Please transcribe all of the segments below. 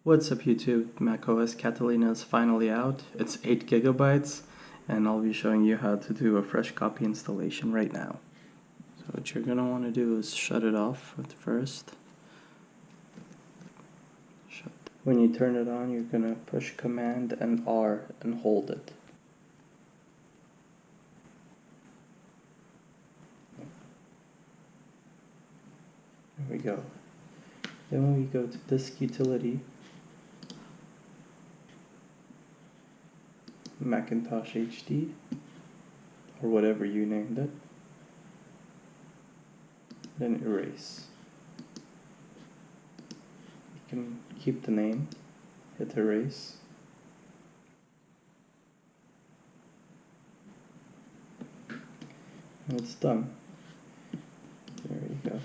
What's up YouTube? Mac OS Catalina is finally out. It's 8 gigabytes and I'll be showing you how to do a fresh copy installation right now. So what you're gonna want to do is shut it off at first. When you turn it on, you're gonna push Command and R and hold it. There we go. Then when we go to Disk Utility, Macintosh HD, or whatever you named it, then erase. You can keep the name, hit erase. And it's done. There you go.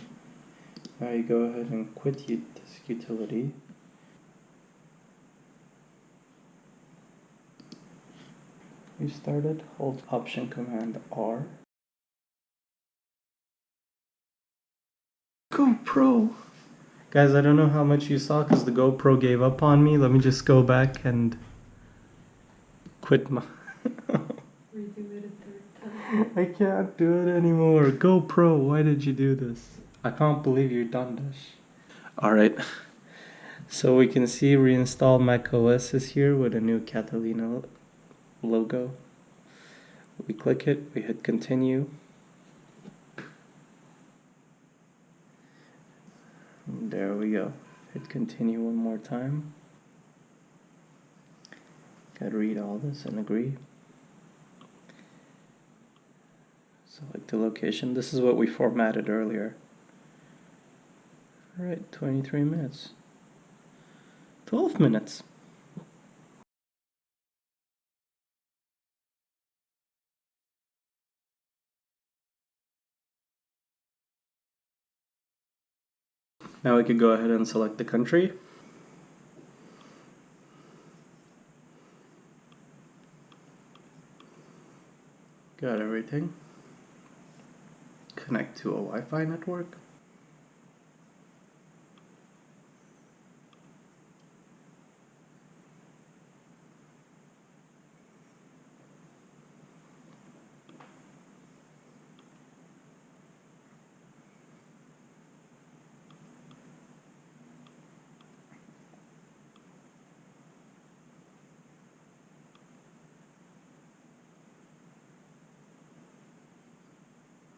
Now you go ahead and quit Disk Utility. You started, hold Option Command R. GoPro! Guys, I don't know how much you saw because the GoPro gave up on me. Let me just go back and quit my... Redo it a third time. I can't do it anymore. GoPro, why did you do this? I can't believe you've done this. Alright, so we can see reinstall Mac OS is here with a new Catalina logo. We click it, we hit continue. And there we go. Hit continue one more time. Gotta read all this and agree. Select the location. This is what we formatted earlier. Alright, 23 minutes. 12 minutes. Now we could go ahead and select the country. Got everything. Connect to a Wi-Fi network.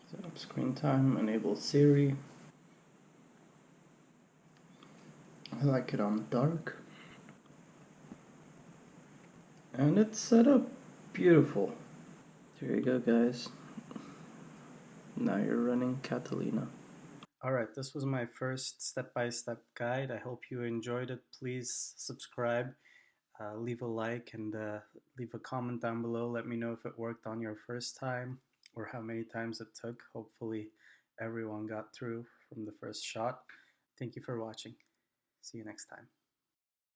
Set up screen time, enable Siri. I like it on dark. And it's set up beautiful. There you go, guys. Now you're running Catalina. Alright, this was my first step-by-step guide. I hope you enjoyed it. Please subscribe, leave a like, and leave a comment down below. Let me know if it worked on your first time or how many times it took. Hopefully everyone got through from the first shot. Thank you for watching. See you next time.